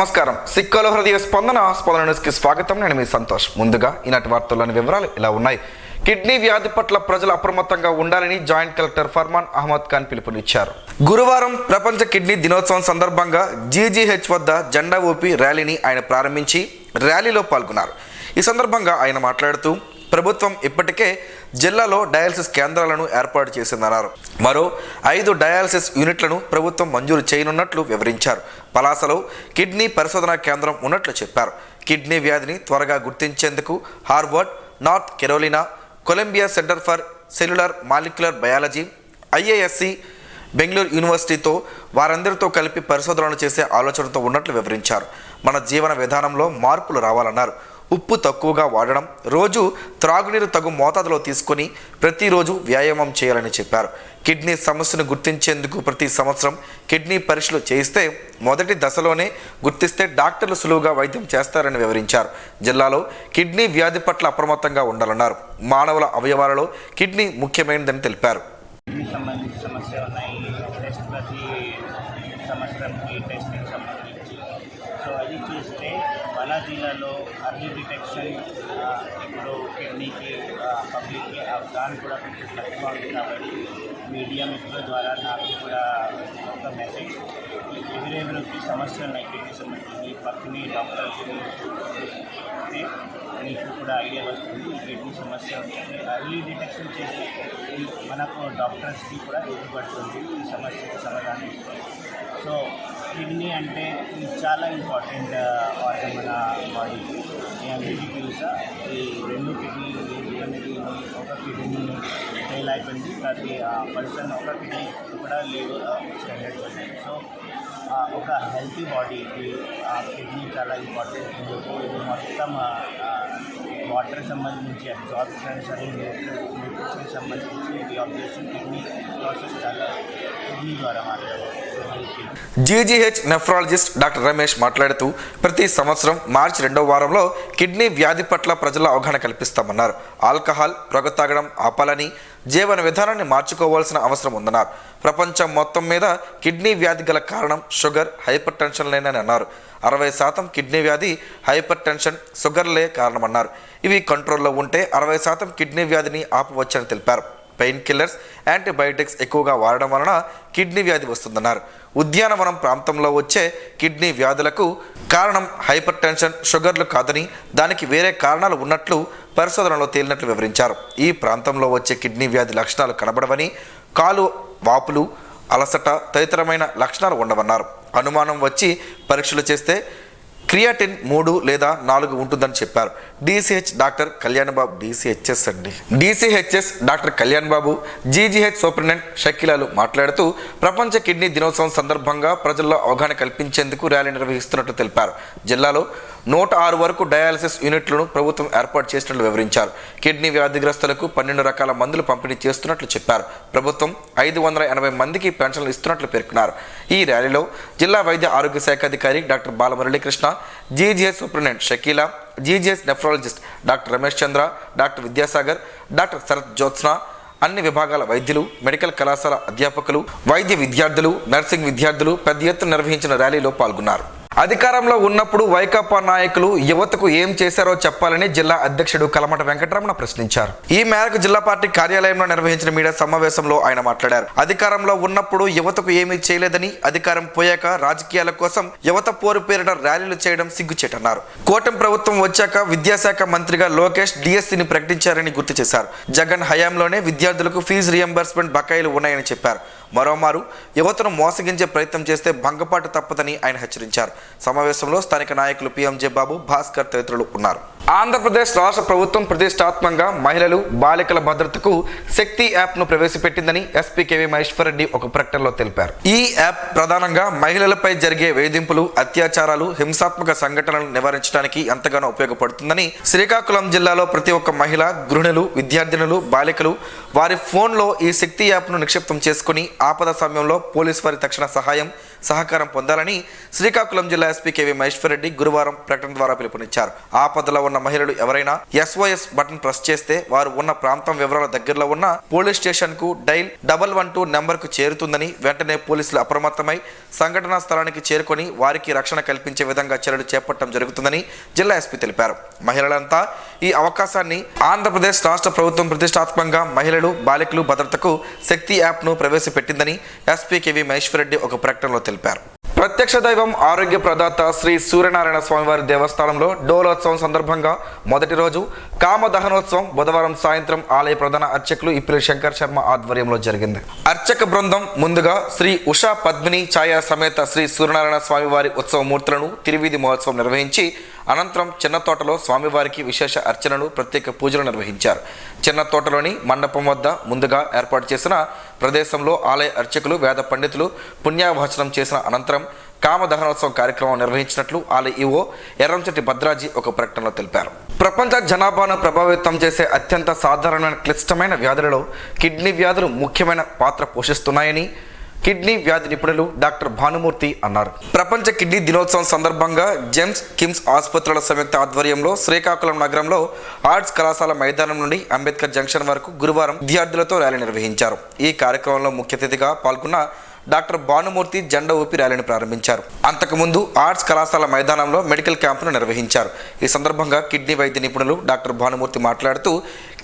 నమస్కారం. సిక్కోలో హృదయ స్పందన న్యూస్కి స్వాగతం. నేను మీ సంతోష్. ముందుగా ఈనాటి వార్తల్లోని వివరాలు ఇలా ఉన్నాయి. కిడ్నీ వ్యాధి పట్ల ప్రజలు అప్రమత్తంగా ఉండాలని జాయింట్ కలెక్టర్ ఫర్మాన్ అహ్మద్ ఖాన్ పిలుపునిచ్చారు. గురువారం ప్రపంచ కిడ్నీ దినోత్సవం సందర్భంగా జీజీహెచ్ వద్ద జెండా ఊపి ర్యాలీని ఆయన ప్రారంభించి ర్యాలీలో పాల్గొన్నారు. ఈ సందర్భంగా ఆయన మాట్లాడుతూ ప్రభుత్వం ఇప్పటికే జిల్లాలో డయాలసిస్ కేంద్రాలను ఏర్పాటు చేసిందన్నారు. మరో 5 డయాలసిస్ యూనిట్లను ప్రభుత్వం మంజూరు చేయనున్నట్లు వివరించారు. పలాసలో కిడ్నీ పరిశోధనా కేంద్రం ఉన్నట్లు చెప్పారు. కిడ్నీ వ్యాధిని త్వరగా గుర్తించేందుకు Harvard, North Carolina, Columbia centre for cellular molecular biology, IASC, Bengaluru యూనివర్సిటీతో వారందరితో కలిపి పరిశోధనలు చేసే ఆలోచనతో ఉన్నట్లు వివరించారు. మన జీవన విధానంలో మార్పులు రావాలన్నారు. ఉప్పు తక్కువగా వాడడం, రోజు త్రాగునీరు తగు మోతాదులో తీసుకొని ప్రతిరోజు వ్యాయామం చేయాలని చెప్పారు. కిడ్నీ సమస్యను గుర్తించేందుకు ప్రతి సంవత్సరం కిడ్నీ పరీక్షలు చేయిస్తే మొదటి దశలోనే గుర్తిస్తే డాక్టర్లు సులువుగా వైద్యం చేస్తారని వివరించారు. జిల్లాలో కిడ్నీ వ్యాధి పట్ల అప్రమత్తంగా ఉండాలన్నారు. మానవుల అవయవాలలో కిడ్నీ ముఖ్యమైనదని తెలిపారు. సో అది చూస్తే మన జిల్లాలో అర్లీ డిటెక్షన్ ఇప్పుడు కిడ్నీకి పబ్లిక్కి అవగాహన కూడా కొంచెం తక్కువ ఉంది. కాబట్టి మీడియా మిత్రుల ద్వారా నాకు కూడా ఒక మెసేజ్, ఎవరెవరికి సమస్యలు ఉన్నాయి కిడ్నీ సంబంధించి పక్కనే డాక్టర్కి వస్తే మీకు కూడా ఐడియా వస్తుంది. ఈ కిడ్నీ సమస్య ఉంటుంది, అర్లీ డిటెక్షన్ చేస్తే మనకు డాక్టర్స్కి కూడా ఉపయోగపడుతుంది ఈ సమస్యకు సమాధానం ఇస్తుంది. సో కిడ్నీ అంటే ఇది చాలా ఇంపార్టెంట్ ఆర్గన్ మన బాడీకి. ఈ అందరికీ తెలుసా, ఈ 2 కిడ్నీలు అనేది ఒక కిడ్నీ ఫెయిల్ అయిపోయింది, ప్రతి పర్సన్ ఒక కిడ్నీ కూడా లేదు స్టాండర్డ్ పర్సన్. సో ఒక హెల్తీ బాడీకి ఆ కిడ్నీ చాలా ఇంపార్టెంట్. ఎందుకు ఇది మొత్తం వాటర్ సంబంధించి అబ్జార్ప్షన్, న్యూట్రిషన్ సంబంధించి రీఅబ్జర్ప్షన్ కిడ్నీ ప్రాసెస్ చాలా కిడ్నీ ద్వారా మాట్లాడారు. జీజీహెచ్ నెఫ్రాలజిస్ట్ డాక్టర్ రమేష్ మాట్లాడుతూ ప్రతి సంవత్సరం మార్చి 2వ వారంలో కిడ్నీ వ్యాధి పట్ల ప్రజల అవగాహన కల్పిస్తామన్నారు. ఆల్కహాల్, పొగ తాగడం ఆపాలని, జీవన విధానాన్ని మార్చుకోవాల్సిన అవసరం ఉందన్నారు. ప్రపంచం మొత్తం మీద కిడ్నీ వ్యాధి గల కారణం షుగర్, హైపర్ టెన్షన్లేనని అన్నారు. 60% కిడ్నీ వ్యాధి హైపర్ టెన్షన్, షుగర్లే కారణమన్నారు. ఇవి కంట్రోల్లో ఉంటే 60% కిడ్నీ వ్యాధిని ఆపవచ్చని తెలిపారు. పెయిన్ కిల్లర్స్, యాంటీబయాటిక్స్ ఎక్కువగా వాడడం వలన కిడ్నీ వ్యాధి వస్తుందన్నారు. ఉద్యానవనం ప్రాంతంలో వచ్చే కిడ్నీ వ్యాధులకు కారణం హైపర్ టెన్షన్, షుగర్లు కాదని దానికి వేరే కారణాలు ఉన్నట్లు పరిశోధనలో తేలినట్లు వివరించారు. ఈ ప్రాంతంలో వచ్చే కిడ్నీ వ్యాధి లక్షణాలు కనబడవని, కాలు వాపులు, అలసట తదితరమైన లక్షణాలు ఉండవన్నారు. అనుమానం వచ్చి పరీక్షలు చేస్తే క్రియాటిన్ 3 లేదా 4 ఉంటుందని చెప్పారు. DCH doctor Kalyan Babu, DCHS doctor Kalyan Babu, GGH superintendent షకీలాలు మాట్లాడుతూ ప్రపంచ కిడ్నీ దినోత్సవం సందర్భంగా ప్రజల్లో అవగాహన కల్పించేందుకు ర్యాలీ నిర్వహిస్తున్నట్లు తెలిపారు. జిల్లాలో 106 వరకు డయాలసిస్ యూనిట్లను ప్రభుత్వం ఏర్పాటు చేసినట్లు వివరించారు. కిడ్నీ వ్యాధిగ్రస్తులకు 12 రకాల మందులు పంపిణీ చేస్తున్నట్లు చెప్పారు. ప్రభుత్వం 580 మందికి పెన్షన్లు ఇస్తున్నట్లు పేర్కొన్నారు. ఈ ర్యాలీలో జిల్లా వైద్య ఆరోగ్య శాఖ అధికారి doctor Balamuralikrishna, GGH superintendent Shakeela, GGH nephrologist doctor Ramesh Chandra, doctor Vidyasagar, doctor Sarath Jyotsna, అన్ని విభాగాల వైద్యులు, మెడికల్ కళాశాల అధ్యాపకులు, వైద్య విద్యార్థులు, నర్సింగ్ విద్యార్థులు పెద్ద ఎత్తున నిర్వహించిన ర్యాలీలో పాల్గొన్నారు. అధికారంలో ఉన్నప్పుడు వైకాపా నాయకులు యువతకు ఏం చేశారో చెప్పాలని జిల్లా అధ్యక్షుడు కలమట వెంకటరమణ ప్రశ్నించారు. ఈ మేరకు జిల్లా పార్టీ కార్యాలయంలో నిర్వహించిన మీడియా సమావేశంలో ఆయన మాట్లాడారు. అధికారంలో ఉన్నప్పుడు యువతకు ఏమీ చేయలేదని, అధికారం పోయాక రాజకీయాల కోసం యువత పోరు పేరిట ర్యాలీలు చేయడం సిగ్గుచేటన్నారు. కూటమి ప్రభుత్వం వచ్చాక విద్యాశాఖ మంత్రిగా లోకేష్ డిఎస్సిని ప్రకటించారని గుర్తు చేశారు. జగన్ హయాంలోనే విద్యార్థులకు ఫీజు రియంబర్స్మెంట్ బకాయిలు ఉన్నాయని చెప్పారు. మరోమారు యువతను మోసగించే ప్రయత్నం చేస్తే భంగపాటు తప్పదని ఆయన హెచ్చరించారు. సమావేశంలో స్థానిక నాయకులు పిఎంజే బాబు, భాస్కర్ తదితరులు ఉన్నారు. ఆంధ్రప్రదేశ్ రాష్ట్ర ప్రభుత్వం ప్రతిష్టాత్మకంగా మహిళలు, బాలికల భద్రతకు శక్తి యాప్ను ప్రవేశపెట్టిందని ఎస్పీ కేవీ మహేశ్వర్ రెడ్డి ఒక ప్రకటనలో తెలిపారు. ఈ యాప్ ప్రధానంగా మహిళలపై జరిగే వేధింపులు, అత్యాచారాలు, హింసాత్మక సంఘటనలను నివారించడానికి ఎంతగానో ఉపయోగపడుతుందని, శ్రీకాకుళం జిల్లాలో ప్రతి ఒక్క మహిళ, గృహిణులు, విద్యార్థినులు, బాలికలు వారి ఫోన్లో ఈ శక్తి యాప్ను నిక్షిప్తం చేసుకుని ఆపద సమయంలో పోలీసు వారి తక్షణ సహాయం, సహకారం పొందాలని శ్రీకాకుళం జిల్లా ఎస్పీ కేవీ మహేశ్వర్ రెడ్డి గురువారం ప్రకటన ద్వారా పిలుపునిచ్చారు. ఆపదలో ఉన్న మహిళలు ఎవరైనా SOS బటన్ ప్రెస్ చేస్తే వారు ఉన్న ప్రాంతం వివరాల దగ్గరలో ఉన్న పోలీస్ స్టేషన్ కు డైల్ 112 నెంబర్ కు చేరుతుందని, వెంటనే పోలీసులు అప్రమత్తమై సంఘటనా స్థలానికి చేరుకొని వారికి రక్షణ కల్పించే విధంగా చర్యలు చేపట్టడం జరుగుతుందని జిల్లా ఎస్పీ తెలిపారు. మహిళలంతా ఈ అవకాశాన్ని ఆంధ్రప్రదేశ్ రాష్ట్ర ప్రభుత్వం ప్రతిష్టాత్మకంగా మహిళలు, బాలికలు భద్రతకు శక్తి యాప్ను ప్రవేశపెట్టిందని ఎస్పీ కేవీ మహేశ్వర్ రెడ్డి ఒక ప్రకటనలో తెలిపారు. ప్రత్యక్ష దైవం ఆరోగ్య ప్రదాత శ్రీ సూర్యనారాయణ స్వామివారి దేవస్థానంలో డోలోత్సవం సందర్భంగా మొదటి రోజు కామదహనోత్సవం బుధవారం సాయంత్రం ఆలయ ప్రధాన అర్చకులు ఇప్పిలి శంకర్ శర్మ ఆధ్వర్యంలో జరిగింది. అర్చక బృందం ముందుగా శ్రీ ఉషా పద్మిని ఛాయ సమేత శ్రీ సూర్యనారాయణ స్వామివారి ఉత్సవ మూర్తులను తిరువీధి మహోత్సవం నిర్వహించి అనంతరం చిన్న తోటలో స్వామివారికి విశేష అర్చనలు, ప్రత్యేక పూజలు నిర్వహించారు. చిన్న తోటలోని మండపం వద్ద ముందుగా ఏర్పాటు చేసిన ప్రదేశంలో ఆలయ అర్చకులు, వేద పండితులు పుణ్యావచనం చేసిన అనంతరం కామదహనోత్సవం కార్యక్రమం నిర్వహించినట్లు ఆలయ ఈవో ఎర్రంచెట్టి భద్రాజీ ఒక ప్రకటనలో తెలిపారు. ప్రపంచ జనాభాను ప్రభావితం చేసే అత్యంత సాధారణమైన క్లిష్టమైన వ్యాధులలో కిడ్నీ వ్యాధులు ముఖ్యమైన పాత్ర పోషిస్తున్నాయని కిడ్నీ వ్యాధి నిపుణులు డాక్టర్ భానుమూర్తి అన్నారు. ప్రపంచ కిడ్నీ దినోత్సవం సందర్భంగా జేమ్స్ కిమ్స్ ఆసుపత్రుల సంయుక్త ఆధ్వర్యంలో శ్రీకాకుళం నగరంలో ఆర్ట్స్ కళాశాల మైదానం నుండి అంబేద్కర్ జంక్షన్ వరకు గురువారం విద్యార్థులతో ర్యాలీ నిర్వహించారు. ఈ కార్యక్రమంలో ముఖ్య అతిథిగా పాల్గొన్న డాక్టర్ భానుమూర్తి జెండా ఊపి ర్యాలీని ప్రారంభించారు. అంతకుముందు ఆర్ట్స్ కళాశాల మైదానంలో మెడికల్ క్యాంపును నిర్వహించారు. ఈ సందర్భంగా కిడ్నీ వైద్య నిపుణులు డాక్టర్ భానుమూర్తి మాట్లాడుతూ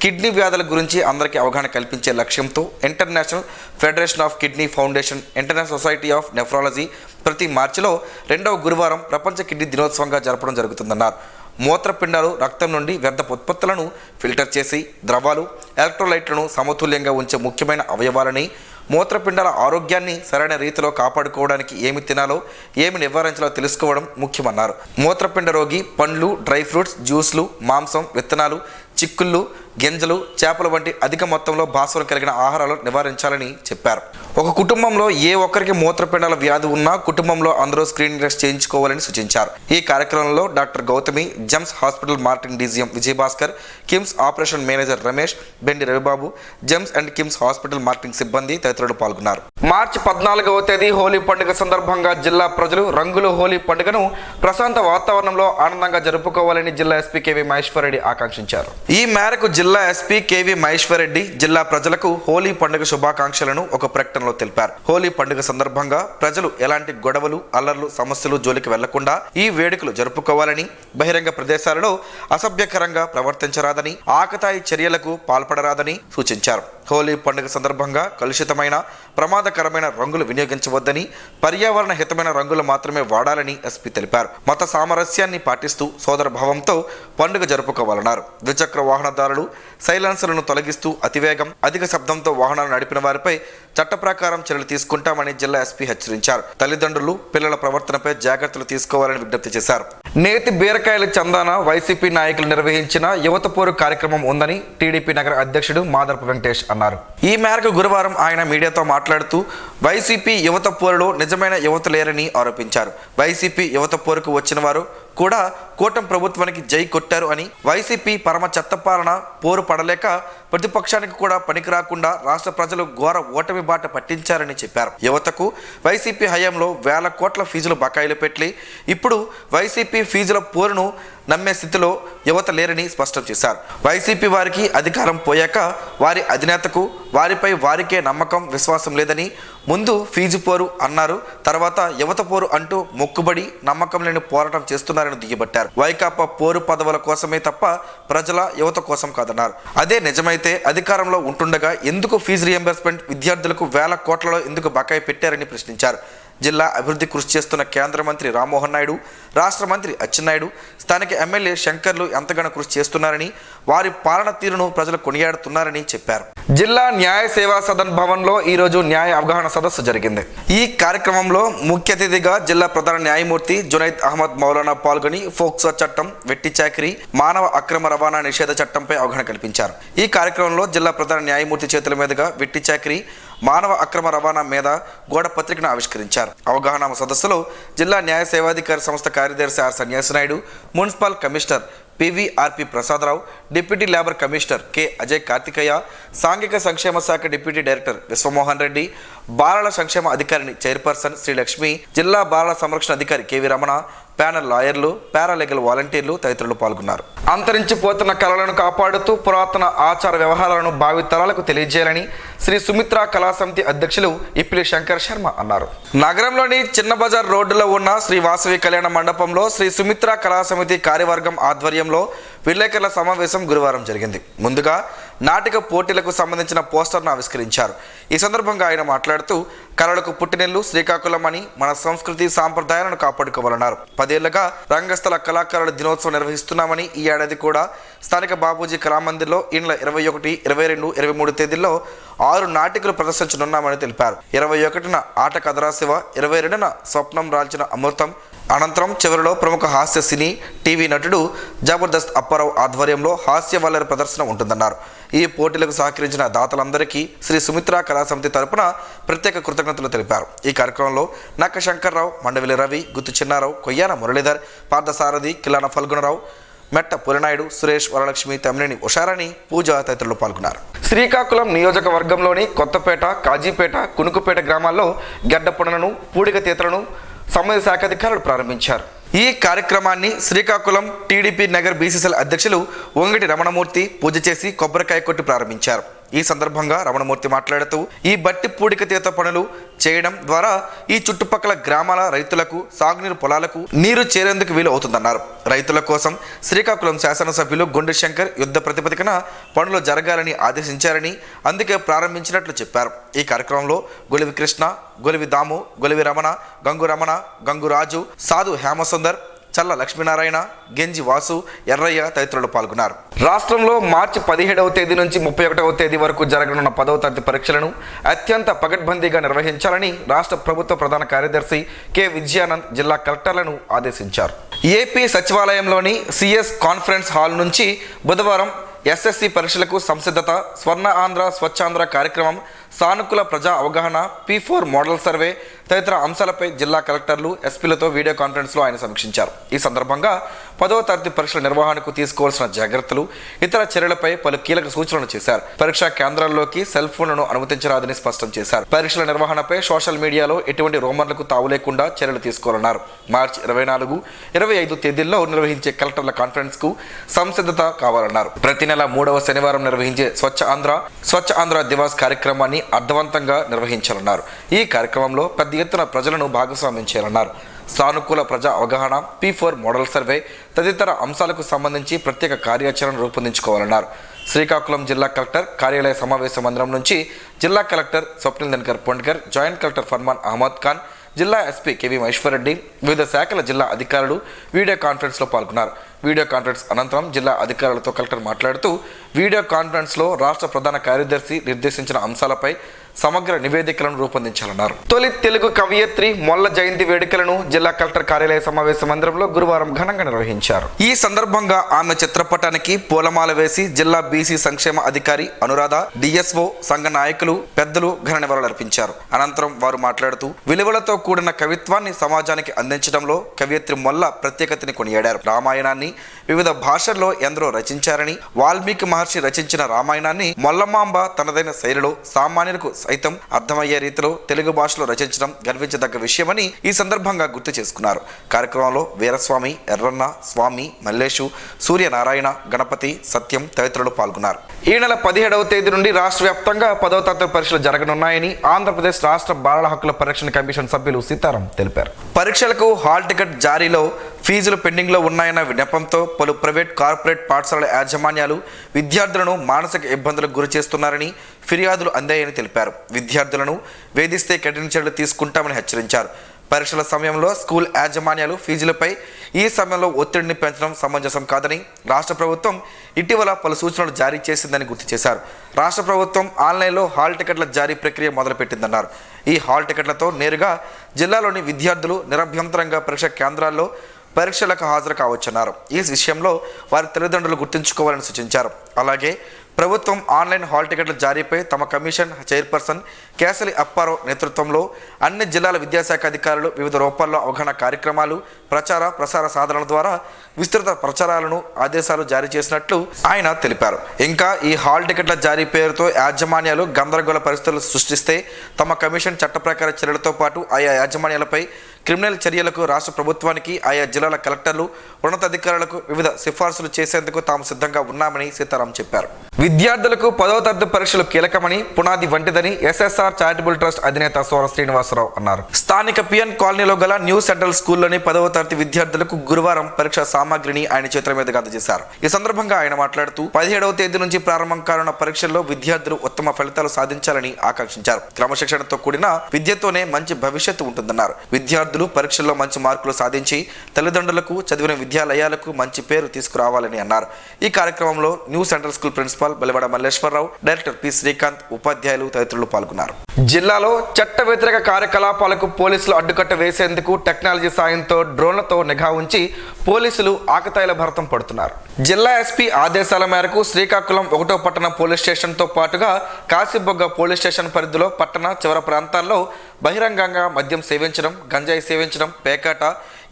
కిడ్నీ వ్యాధుల గురించి అందరికీ అవగాహన కల్పించే లక్ష్యంతో international federation of kidney foundation, international society of nephrology ప్రతి మార్చిలో 2వ గురువారం ప్రపంచ కిడ్నీ దినోత్సవంగా జరపడం జరుగుతుందన్నారు. మూత్రపిండాలు రక్తం నుండి వ్యర్థ ఉత్పత్తులను ఫిల్టర్ చేసి ద్రవాలు, ఎలక్ట్రోలైట్లను సమతుల్యంగా ఉంచే ముఖ్యమైన అవయవాలని, మూత్రపిండాల ఆరోగ్యాన్ని సరైన రీతిలో కాపాడుకోవడానికి ఏమి తినాలో, ఏమి నివారించాలో తెలుసుకోవడం ముఖ్యమన్నారు. మూత్రపిండ రోగి పండ్లు, డ్రై ఫ్రూట్స్, జ్యూస్లు, మాంసం, విత్తనాలు, చిక్కుళ్ళు, గింజలు, చేపలు వంటి అధిక మొత్తంలో భాస్వరం కలిగిన ఆహారాలు నివారించాలని చెప్పారు. ఒక కుటుంబంలో ఏ ఒక్కరికి మూత్రపిండాల వ్యాధి ఉన్నా కుటుంబంలో అందరూ స్క్రీనింగ్ టెస్ట్ చేయించుకోవాలని సూచించారు. ఈ కార్యక్రమంలో doctor Gautami, GEMS hospital marketing DGM Vijayabhaskar, KIMS operation manager Ramesh, Bendi Ravibabu, GEMS and KIMS hospital marketing సిబ్బంది తదితరులు పాల్గొన్నారు. మార్చి 14వ తేదీ హోలీ పండుగ సందర్భంగా జిల్లా ప్రజలు రంగుల హోలీ పండుగను ప్రశాంత వాతావరణంలో ఆనందంగా జరుపుకోవాలని జిల్లా ఎస్పీ కేవీ మహేశ్వర్ రెడ్డి ఆకాంక్షించారు. ఈ మేరకు జిల్లా ఎస్పీ కేవీ మహేశ్వర్ రెడ్డి జిల్లా ప్రజలకు హోలీ పండుగ శుభాకాంక్షలను ఒక ప్రకటనలో తెలిపారు. హోలీ పండుగ సందర్భంగా ప్రజలు ఎలాంటి గొడవలు, అల్లర్లు, సమస్యలు జోలికి వెళ్లకుండా ఈ వేడుకలు జరుపుకోవాలని, బహిరంగ ప్రదేశాలలో అసభ్యకరంగా ప్రవర్తించరాదని, ఆకతాయి చర్యలకు పాల్పడరాదని సూచించారు. హోలీ పండుగ సందర్భంగా కలుషితమైన, ప్రమాదకరమైన రంగులు వినియోగించవద్దని, పర్యావరణ హితమైన రంగులు మాత్రమే వాడాలని ఎస్పీ తెలిపారు. మత సామరస్యాన్ని పాటిస్తూ సోదర భావంతో పండుగ జరుపుకోవాలన్నారు. ద్విచక్ర వాహనదారులు సైలెన్సర్లను తొలగిస్తూ అతివేగం, అధిక శబ్దంతో వాహనాలు నడిపిన వారిపై చట్ట ప్రకారం చర్యలు తీసుకుంటామని జిల్లా ఎస్పీ హెచ్చరించారు. తల్లిదండ్రులు పిల్లల ప్రవర్తనపై జాగ్రత్తలు తీసుకోవాలని విజ్ఞప్తి చేశారు. నేతి బీరకాయల చందాన వైసీపీ నాయకులు నిర్వహించిన యువత పోరు కార్యక్రమం ఉందని టీడీపీ నగర అధ్యక్షుడు మాదర్పు వెంకటేష్ అన్నారు. ఈ మేరకు గురువారం ఆయన మీడియాతో మాట్లాడుతూ వైసీపీ యువత పోరులో నిజమైన యువత లేరని ఆరోపించారు. వైసీపీ యువత పోరుకు వచ్చిన వారు కూడా కూటమి ప్రభుత్వానికి జై కొట్టారు అని, వైసీపీ పరమ చెత్తపాలన పోరు పడలేక ప్రతిపక్షానికి కూడా పనికిరాకుండా రాష్ట్ర ప్రజలు ఘోర ఓటమి బాట పట్టించారని చెప్పారు. యువతకు వైసీపీ హయాంలో వేల కోట్ల ఫీజులు బకాయిలు పెట్టి ఇప్పుడు వైసీపీ ఫీజుల పోరును నమ్మే స్థితిలో యువత లేరని స్పష్టం చేశారు. వైసీపీ వారికి అధికారం పోయాక వారి అధినేతకు వారిపై వారికే నమ్మకం, విశ్వాసం లేదని ముందు ఫీజు పోరు అన్నారు, తర్వాత యువత పోరు అంటూ మొక్కుబడి, నమ్మకం లేని పోరాటం చేస్తున్నారని దుయ్యబట్టారు. వైకాపా పోరు పదవుల కోసమే తప్ప ప్రజల, యువత కోసం కాదన్నారు. అదే నిజమైతే అధికారంలో ఉంటుండగా ఎందుకు ఫీజు రియంబర్స్మెంట్ విద్యార్థులకు వేల కోట్లలో ఎందుకు బకాయి పెట్టారని ప్రశ్నించారు. జిల్లా అభివృద్ధి కృషి చేస్తున్న కేంద్ర మంత్రి రామ్మోహన్ నాయుడు, రాష్ట్ర మంత్రి అచ్చెన్నాయుడు, స్థానిక ఎమ్మెల్యే శంకర్లు ఎంతగానో కృషి చేస్తున్నారని, వారి పాలన తీరును ప్రజలు కొనియాడుతున్నారని చెప్పారు. జిల్లా న్యాయ సేవా సదన్ భవన్లో ఈరోజు న్యాయ అవగాహన సదస్సు జరిగింది. ఈ కార్యక్రమంలో ముఖ్య అతిథిగా జిల్లా ప్రధాన న్యాయమూర్తి జునైద్ అహ్మద్ మౌలానా పాల్గొని ఫోక్సో చట్టం, వెట్టి చాకిరీ, మానవ అక్రమ రవాణా నిషేధ చట్టంపై అవగాహన కల్పించారు. ఈ కార్యక్రమంలో జిల్లా ప్రధాన న్యాయమూర్తి చేతుల మీదుగా వెట్టి చాకిరీ, మానవ అక్రమ రవాణా మీద గోడ పత్రికను ఆవిష్కరించారు. అవగాహన సదస్సులో జిల్లా న్యాయ సేవాధికారి సంస్థ కార్యదర్శి R Sanyasi Naidu, municipal commissioner PVRP Prasadarao, deputy labour commissioner K Ajay Karthikeya, సాంఘిక సంక్షేమ శాఖ డిప్యూటీ డైరెక్టర్ విశ్వమోహన్ రెడ్డి, బాలల సంక్షేమ అధికారిని చైర్పర్సన్ శ్రీలక్ష్మి, జిల్లా బాలల సంరక్షణ అధికారి కెవి రమణ, ప్యానల్ లాయర్లు, పారాలీగల్ వాలంటీర్లు తదితరులు పాల్గొన్నారు. అంతరించిపోతున్న కళలను కాపాడుతూ పురాతన ఆచార వ్యవహారాలను భావితరాలకు తెలియజేయాలని శ్రీ సుమిత్ర కళా సమితి అధ్యక్షులు ఇప్పిలి శంకర్ శర్మ అన్నారు. నగరంలోని చిన్న బజార్ రోడ్డులో ఉన్న శ్రీ వాసవి కళ్యాణ మండపంలో శ్రీ సుమిత్ర కళా సమితి కార్యవర్గం ఆధ్వర్యంలో విలేకరుల సమావేశం గురువారం జరిగింది. ముందుగా నాటిక పోటీలకు సంబంధించిన పోస్టర్ను ఆవిష్కరించారు. ఈ సందర్భంగా ఆయన మాట్లాడుతూ కళలకు పుట్టినిల్లు శ్రీకాకుళం అని మన సంస్కృతి సాంప్రదాయాలను కాపాడుకోవాలన్నారు. 10 ఏళ్లుగా రంగస్థల కళాకారుల దినోత్సవం నిర్వహిస్తున్నామని ఈ ఏడాది కూడా స్థానిక బాపూజీ కళామందిర్లో ఈ నెల 21, 22, 23 తేదీల్లో 6 నాటికలు ప్రదర్శించనున్నామని తెలిపారు. 21న ఆట కథరా శివ, 22న స్వప్నం రాల్చిన అమృతం, అనంతరం చివరిలో ప్రముఖ హాస్య సినీ టీవీ నటుడు జబర్దస్త్ అప్పారావు ఆధ్వర్యంలో హాస్య వల్లరి ప్రదర్శన ఉంటుందన్నారు. ఈ పోటీలకు సహకరించిన దాతలందరికీ శ్రీ సుమిత్ర కళా సమితి తరపున ప్రత్యేక కృతజ్ఞతలు తెలిపారు. ఈ కార్యక్రమంలో నక్క శంకర్రావు, మండవిలి రవి, గుత్తు చిన్నారావు, కొయ్యాన మురళీధర్, పార్థసారథి, కిలాన ఫల్గుణరావు, మెట్ట పులినాయుడు, సురేష్, వరలక్ష్మి, తమ్మినేని ఉషారాణి, పూజ తదితరులు పాల్గొన్నారు. శ్రీకాకుళం నియోజకవర్గంలోని కొత్తపేట, కాజీపేట, కునుకుపేట గ్రామాల్లో గడ్డ పునలను, పూడిక తీతలను సంబంధిత శాఖ అధికారులు ప్రారంభించారు. ఈ కార్యక్రమాన్ని శ్రీకాకుళం టీడీపీ నగర్ బీసీసీఎల్ అధ్యక్షులు వంగటి రమణమూర్తి పూజ చేసి కొబ్బరికాయ కొట్టి ప్రారంభించారు. ఈ సందర్భంగా రమణమూర్తి మాట్లాడుతూ ఈ బట్టి పూడిక తీత పనులు చేయడం ద్వారా ఈ చుట్టుపక్కల గ్రామాల రైతులకు సాగునీరు పొలాలకు నీరు చేరేందుకు వీలు అవుతుందన్నారు. రైతుల కోసం శ్రీకాకుళం శాసనసభ్యులు గుండె శంకర్ యుద్ధ ప్రతిపదికన పనులు జరగాలని ఆదేశించారని అందుకే ప్రారంభించినట్లు చెప్పారు. ఈ కార్యక్రమంలో గొలివి కృష్ణ, గొలివి దాము, గొలివి రమణ, గంగు రమణ, గంగు రాజు, సాధు హేమసుందర్, చల్ల లక్ష్మీనారాయణ, గెంజి వాసు, ఎర్రయ్య తదితరులు పాల్గొన్నారు. రాష్ట్రంలో మార్చి 17వ తేదీ నుంచి 31వ తేదీ వరకు జరగనున్న 10వ తరగతి పరీక్షలను అత్యంత పకడ్బందీగా నిర్వహించాలని రాష్ట్ర ప్రభుత్వ ప్రధాన కార్యదర్శి కె విజయానంద్ జిల్లా కలెక్టర్లను ఆదేశించారు. ఏపీ సచివాలయంలోని సిఎస్ కాన్ఫరెన్స్ హాల్ నుంచి బుధవారం ఎస్ఎస్సి పరీక్షలకు సంసిద్ధత, స్వర్ణ ఆంధ్ర, స్వచ్ఛాంధ్ర కార్యక్రమం, సానుకూల ప్రజా అవగాహన, P4 మోడల్ సర్వే తదితర అంశాలపై జిల్లా కలెక్టర్లు, ఎస్పీలతో వీడియో కాన్ఫరెన్స్లో ఆయన సమీక్షించారు. ఈ సందర్భంగా 10వ తరగతి పరీక్షల నిర్వహణకు తీసుకోవాల్సిన జాగ్రత్తలు, ఇతర చర్యలపై పలు కీలక సూచనలు చేశారు. పరీక్షా కేంద్రాల్లోకి సెల్ ఫోన్లను అనుమతించరాదని స్పష్టం చేశారు. పరీక్షల నిర్వహణపై సోషల్ మీడియాలో ఎటువంటి రూమర్లకు తావు లేకుండా చర్యలు తీసుకోవాలన్నారు. మార్చి 24, 25 తేదీల్లో నిర్వహించే కలెక్టర్ల కాన్ఫరెన్స్ కు సంసిద్ధత కావాలన్నారు. ప్రతి నెల 3వ శనివారం నిర్వహించే స్వచ్ఛ ఆంధ్ర దివాస్ కార్యక్రమాన్ని అర్థవంతంగా నిర్వహించాలన్నారు. ఈ కార్యక్రమంలో పెద్ద ఎత్తున ప్రజలను భాగస్వామ్యం చేయాలన్నారు. సానుకూల ప్రజా అవగాహన, P4 మోడల్ సర్వే తదితర అంశాలకు సంబంధించి ప్రత్యేక కార్యాచరణ రూపొందించుకోవాలన్నారు. శ్రీకాకుళం జిల్లా కలెక్టర్ కార్యాలయ సమావేశ మందిరం నుంచి జిల్లా collector Swapnil Dinakar Pondkar, joint collector Farman Ahmed Khan, జిల్లా ఎస్పీ కెవి మహేశ్వరరెడ్డి, వివిధ శాఖల జిల్లా అధికారులు వీడియో కాన్ఫరెన్స్లో పాల్గొన్నారు. వీడియో కాన్ఫరెన్స్ అనంతరం జిల్లా అధికారులతో కలెక్టర్ మాట్లాడుతూ వీడియో కాన్ఫరెన్స్లో రాష్ట్ర ప్రధాన కార్యదర్శి నిర్దేశించిన అంశాలపై సమగ్ర నివేదికలను రూపొందించాలన్నారు. తొలి తెలుగు కవయిత్రి మొల్ల జయంతి వేడుకలను జిల్లా కలెక్టర్ కార్యాలయ సమావేశ మందిరంలో గురువారం ఘనంగా నిర్వహించారు. ఈ సందర్భంగా ఆమె చిత్రపటానికి పూలమాల వేసి జిల్లా బీసీ సంక్షేమ అధికారి అనురాధ, డిఎస్ఓ, సంఘ నాయకులు, పెద్దలు ఘన నివాళులర్పించారు. అనంతరం వారు మాట్లాడుతూ విలువలతో కూడిన కవిత్వాన్ని సమాజానికి అందించడంలో కవయిత్రి మొల్ల ప్రత్యేకతని కొనియాడారు. రామాయణాన్ని వివిధ భాషల్లో ఎందరో రచించారని, వాల్మీకి మహర్షి రచించిన రామాయణాన్ని మొల్లమాంబ తనదైన శైలిలో సామాన్యులకు సైతం అర్థమయ్యే రీతిలో తెలుగు భాషలో రచించడం గర్వించదగ్గ విషయమని ఈ సందర్భంగా గుర్తు చేసుకున్నారు. కార్యక్రమంలో వీరస్వామి, ఎర్రన్న, స్వామి, మల్లేషు, సూర్యనారాయణ, గణపతి, సత్యం తదితరులు పాల్గొన్నారు. ఈ నెల 17వ తేదీ నుండి రాష్ట్ర వ్యాప్తంగా 10వ తరగతి పరీక్షలు జరగనున్నాయని ఆంధ్రప్రదేశ్ రాష్ట్ర బాలల హక్కుల పరిరక్షణ కమిషన్ సభ్యులు సీతారాం తెలిపారు. పరీక్షలకు హాల్ టికెట్ జారీలో ఫీజులు పెండింగ్లో ఉన్నాయన్న విన్నపంతో పలు ప్రైవేట్, కార్పొరేట్ పాఠశాలల యాజమాన్యాలు విద్యార్థులను మానసిక ఇబ్బందులకు గురి చేస్తున్నారని ఫిర్యాదులు అందాయని తెలిపారు. విద్యార్థులను వేధిస్తే కఠిన చర్యలు తీసుకుంటామని హెచ్చరించారు. పరీక్షల సమయంలో స్కూల్ యాజమాన్యాలు ఫీజులపై ఈ సమయంలో ఒత్తిడిని పెంచడం సమంజసం కాదని రాష్ట్ర ప్రభుత్వం ఇటీవల పలు సూచనలు జారీ చేసిందని గుర్తు చేశారు. రాష్ట్ర ప్రభుత్వం ఆన్లైన్లో హాల్ టికెట్ల జారీ ప్రక్రియ మొదలుపెట్టిందన్నారు. ఈ హాల్ టికెట్లతో నేరుగా జిల్లాలోని విద్యార్థులు నిరభ్యంతరంగా పరీక్ష కేంద్రాల్లో పరీక్షలకు హాజరు కావచ్చన్నారు. ఈ విషయంలో వారి తల్లిదండ్రులు గుర్తుంచుకోవాలని సూచించారు. అలాగే ప్రభుత్వం ఆన్లైన్ హాల్ టికెట్ల జారీపై తమ కమిషన్ చైర్పర్సన్ కేసలి అప్పారావు నేతృత్వంలో అన్ని జిల్లాల విద్యాశాఖ అధికారులు వివిధ రూపాల్లో అవగాహన కార్యక్రమాలు ప్రసార సాధనల ద్వారా విస్తృత ప్రచారాలను ఆదేశాలు జారీ చేసినట్లు ఆయన తెలిపారు. ఇంకా ఈ హాల్ టికెట్ల జారీ పేరుతో యాజమాన్యాలు గందరగోళ పరిస్థితులు సృష్టిస్తే తమ కమిషన్ చట్ట ప్రకార చర్యలతో పాటు ఆయా యాజమాన్యాలపై క్రిమినల్ చర్యలకు రాష్ట్ర ప్రభుత్వానికి ఆయా జిల్లాల కలెక్టర్లు ఉన్నతాధికారులకు వివిధ సిఫార్సులు చేసేందుకు తాము సిద్ధంగా ఉన్నామని సీతారాం చెప్పారు. విద్యార్థులకు 10వ తరగతి పరీక్షలు కీలకమని, పునాది వంటిదని ఎస్ఎస్ఆర్ చారిటబుల్ ట్రస్ట్ అధినేత సోర శ్రీనివాసరావు అన్నారు. స్థానిక పిఎన్ కాలనీలో గల న్యూ సెంట్రల్ స్కూల్లోని 10వ తరగతి విద్యార్థులకు గురువారం పరీక్షా సామాగ్రిని ఆయన చేతుల మీదుగా అందజేశారు. ఈ సందర్భంగా ఆయన మాట్లాడుతూ 17వ తేదీ నుంచి ప్రారంభం కానున్న పరీక్షల్లో విద్యార్థులు ఉత్తమ ఫలితాలు సాధించాలని ఆకాంక్షించారు. క్రమశిక్షణతో కూడిన విద్యతోనే మంచి భవిష్యత్తు ఉంటుందన్నారు. విద్యార్థులు పరీక్షల్లో మంచి మార్కులు సాధించి తల్లిదండ్రులకు, చదివిన విద్యాలయాలకు మంచి పేరు తీసుకురావాలని అన్నారు. ఈ కార్యక్రమంలో new central school principal Balivada Malleswara Rao, director P Srikanth, ఉపాధ్యాయులు తదితరులు పాల్గొన్నారు. జిల్లాలో చట్ట వ్యతిరేక కార్యకలాపాలకు పోలీసులు అడ్డుకట్ట వేసేందుకు టెక్నాలజీ సాయంతో డ్రోన్లతో నిఘా ఉంచి పోలీసులు ఆకతాయిల భరతం పడుతున్నారు. జిల్లా ఎస్పీ ఆదేశాల మేరకు శ్రీకాకుళం 1వ పట్టణ పోలీస్ స్టేషన్తో పాటుగా కాశీబొగ్గ పోలీస్ స్టేషన్ పరిధిలో పట్టణ చివర ప్రాంతాల్లో బహిరంగంగా మద్యం సేవించడం, గంజాయి సేవించడం, పేకాట,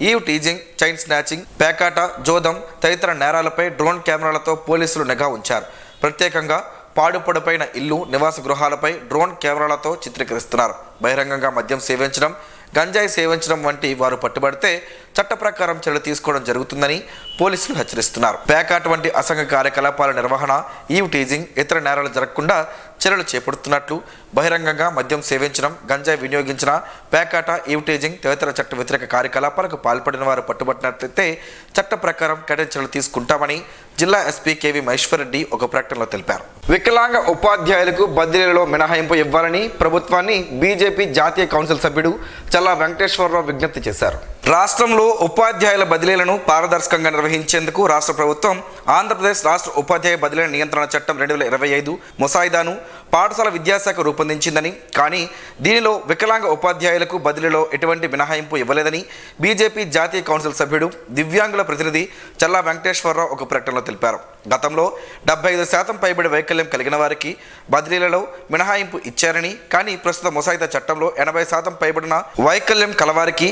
ఈవ్ టీజింగ్, చైన్ స్నాచింగ్, పేకాట, జోదం తదితర నేరాలపై డ్రోన్ కెమెరాలతో పోలీసులు నిఘా ఉంచారు. ప్రత్యేకంగా పాడుపడిపోయిన ఇల్లు, నివాస గృహాలపై డ్రోన్ కెమెరాలతో చిత్రీకరిస్తున్నారు. బహిరంగంగా మద్యం సేవించడం, గంజాయి సేవించడం వంటి వారు పట్టుబడితే చట్ట ప్రకారం చర్యలు తీసుకోవడం జరుగుతుందని పోలీసులు హెచ్చరిస్తున్నారు. పేకాట వంటి అసంఘ కార్యకలాపాల నిర్వహణ, ఈవ్ టీజింగ్, ఇతర నేరాలు జరగకుండా చర్యలు చేపడుతున్నట్లు, బహిరంగంగా మద్యం సేవించడం, గంజాయి వినియోగించిన, పేకాట, ఈవ్ టీజింగ్ తదితర చట్ట వ్యతిరేక కార్యకలాపాలకు పాల్పడిన వారు పట్టుబట్టినట్లయితే చట్ట ప్రకారం కఠిన చర్యలు తీసుకుంటామని జిల్లా ఎస్పీ కేవి మహేశ్వర్ రెడ్డి ఒక ప్రకటనలో తెలిపారు. వికలాంగ ఉపాధ్యాయులకు బదిలీలలో మినహాయింపు ఇవ్వాలని ప్రభుత్వాన్ని బీజేపీ జాతీయ కౌన్సిల్ సభ్యుడు చల్లా వెంకటేశ్వరరావు విజ్ఞప్తి చేశారు. రాష్ట్రంలో ఉపాధ్యాయుల బదిలీలను పారదర్శకంగా నిర్వహించేందుకు రాష్ట్ర ప్రభుత్వం ఆంధ్రప్రదేశ్ రాష్ట్ర ఉపాధ్యాయ బదిలీల నియంత్రణ చట్టం 2025 ముసాయిదాను పాఠశాల విద్యాశాఖ రూపొందించిందని, కానీ దీనిలో వికలాంగ ఉపాధ్యాయులకు బదిలీలో ఎటువంటి మినహాయింపు ఇవ్వలేదని బీజేపీ జాతీయ కౌన్సిల్ సభ్యుడు దివ్యాంగుల ప్రతినిధి చల్లా వెంకటేశ్వరరావు ఒక ప్రకటనలో తెలిపారు. గతంలో 75% పైబడి వైకల్యం కలిగిన వారికి బదిలీలలో మినహాయింపు ఇచ్చారని, కానీ ప్రస్తుత ముసాయిదా చట్టంలో 80% పైబడిన వైకల్యం కలవారికి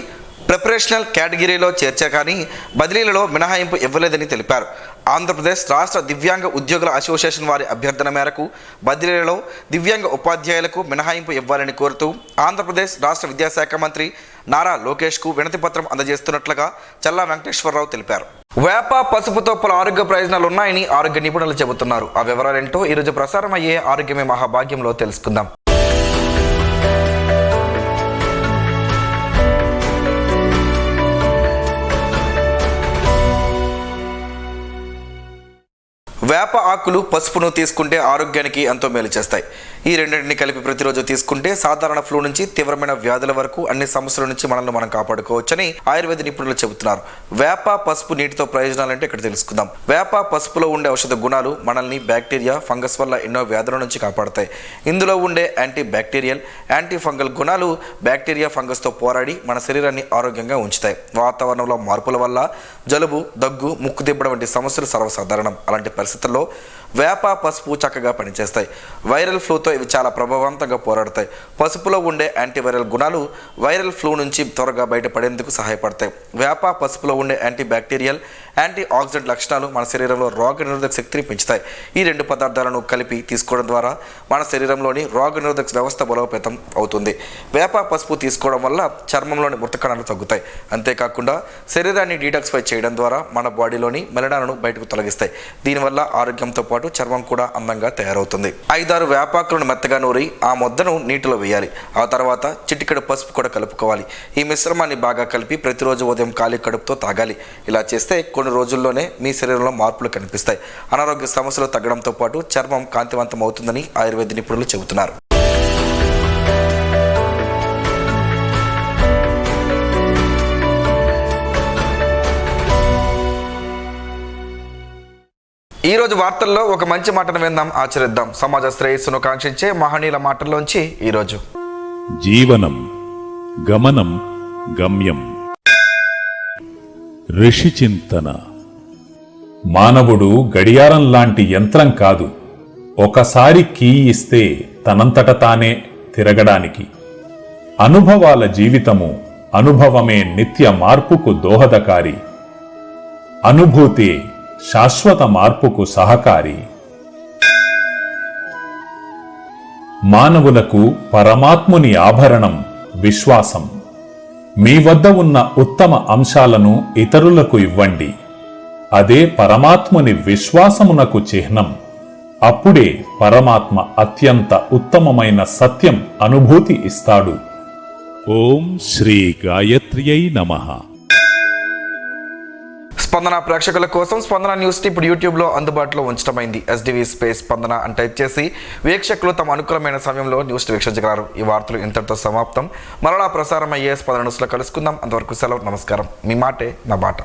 ప్రిపరేషనల్ కేటగిరీలో చేర్చే కానీ బదిలీలలో మినహాయింపు ఇవ్వలేదని తెలిపారు. ఆంధ్రప్రదేశ్ రాష్ట్ర దివ్యాంగ ఉద్యోగుల అసోసియేషన్ వారి అభ్యర్థన మేరకు బదిలీలలో దివ్యాంగ ఉపాధ్యాయులకు మినహాయింపు ఇవ్వాలని కోరుతూ ఆంధ్రప్రదేశ్ రాష్ట్ర విద్యాశాఖ మంత్రి నారా లోకేష్కు వినతి పత్రం అందజేస్తున్నట్లుగా చల్లా వెంకటేశ్వరరావు తెలిపారు. వేప, పసుపుతో పలు ఆరోగ్య ప్రయోజనాలు ఉన్నాయని ఆరోగ్య నిపుణులు చెబుతున్నారు. ఆ వివరాలేంటో ఈరోజు ప్రసారం అయ్యే ఆరోగ్యమే మహాభాగ్యంలో తెలుసుకుందాం. వేప ఆకులు, పసుపును తీసుకుంటే ఆరోగ్యానికి ఎంతో మేలు చేస్తాయి. ఈ రెండింటిని కలిపి ప్రతిరోజు తీసుకుంటే సాధారణ ఫ్లూ నుంచి తీవ్రమైన వ్యాధుల వరకు అన్ని సమస్యల నుంచి మనల్ని మనం కాపాడుకోవచ్చని ఆయుర్వేద నిపుణులు చెబుతున్నారు. వేప, పసుపు నీటితో ప్రయోజనాలంటే ఇక్కడ తెలుసుకుందాం. వేప, పసుపులో ఉండే ఔషధ గుణాలు మనల్ని బ్యాక్టీరియా, ఫంగస్ వల్ల ఎన్నో వ్యాధుల నుంచి కాపాడతాయి. ఇందులో ఉండే యాంటీ బ్యాక్టీరియల్, యాంటీ ఫంగల్ గుణాలు బ్యాక్టీరియా, ఫంగస్తో పోరాడి మన శరీరాన్ని ఆరోగ్యంగా ఉంచుతాయి. వాతావరణంలో మార్పుల వల్ల జలుబు, దగ్గు, ముక్కు దిబ్బడం వంటి సమస్యలు సర్వసాధారణం. అలాంటి పరిస్థితుల్లో వేప, పసుపు చక్కగా పనిచేస్తాయి. వైరల్ ఫ్లూతో ఇవి చాలా ప్రభావవంతంగా పోరాడతాయి. పసుపులో ఉండే యాంటీవైరల్ గుణాలు వైరల్ ఫ్లూ నుంచి త్వరగా బయటపడేందుకు సహాయపడతాయి. వేప, పసుపులో ఉండే యాంటీ బ్యాక్టీరియల్, యాంటీ ఆక్సిడెంట్ లక్షణాలు మన శరీరంలో రోగనిరోధక శక్తిని పెంచుతాయి. ఈ రెండు పదార్థాలను కలిపి తీసుకోవడం ద్వారా మన శరీరంలోని రోగనిరోధక వ్యవస్థ బలోపేతం అవుతుంది. వేప, పసుపు తీసుకోవడం వల్ల చర్మంలోని మృత కణాలు తగ్గుతాయి. అంతేకాకుండా శరీరాన్ని డీటాక్సిఫై చేయడం ద్వారా మన బాడీలోని మెలనాలను బయటకు తొలగిస్తాయి. దీనివల్ల ఆరోగ్యంతో పాటు చర్మం కూడా అందంగా తయారవుతుంది. 5-6 వేపాకులను మెత్తగా నూరి ఆ ముద్దను నీటిలో వేయాలి. ఆ తర్వాత చిటికెడు పసుపు కూడా కలుపుకోవాలి. ఈ మిశ్రమాన్ని బాగా కలిపి ప్రతిరోజు ఉదయం ఖాళీ కడుపుతో తాగాలి. ఇలా చేస్తే కొన్ని రోజుల్లోనే మీ శరీరంలో మార్పులు కనిపిస్తాయి. అనారోగ్య సమస్యలు తగ్గడంతో పాటు చర్మం కాంతివంతం అవుతుందని ఆయుర్వేద నిపుణులు చెబుతున్నారు. ఈ రోజు వార్తల్లో ఒక మంచి మాటను విందాం, ఆచరిద్దాం. సమాజ శ్రేయస్సును కాంక్షించే మహనీయుల మాటల్లోంచి ఈరోజు. జీవనం గమనం గమ్యం. ఋషి చింతన. మానవుడు గడియారం లాంటి యంత్రం కాదు, ఒకసారి కీ ఇస్తే తనంతట తానే తిరగడానికి. అనుభవాల జీవితము, అనుభవమే నిత్య మార్పుకు దోహదకారి. అనుభూతి శాశ్వత మార్పుకు సహకారి. మానవులకు పరమాత్ముని ఆభరణం విశ్వాసం. మీ వద్ద ఉన్న ఉత్తమ అంశాలను ఇతరులకు ఇవ్వండి. అదే పరమాత్ముని విశ్వాసమునకు చిహ్నం. అప్పుడే పరమాత్మ అత్యంత ఉత్తమమైన సత్యం అనుభూతి ఇస్తాడు. ఓం శ్రీ గాయత్ర్యై నమః. స్పందన ప్రేక్షకుల కోసం స్పందన న్యూస్ ఇప్పుడు యూట్యూబ్లో అందుబాటులో ఉంచడమైంది. ఎస్డివి స్పేస్ స్పందన అని టైప్ చేసి వీక్షకులు తమ అనుకూలమైన సమయంలో న్యూస్ వీక్షించగలరు. ఈ వార్తలు ఇంతటితో సమాప్తం. మరలా ప్రసారం అయ్యే స్పందన న్యూస్లో కలుసుకుందాం. అంతవరకు సెలవు. నమస్కారం. మీ మాటే నా బాట.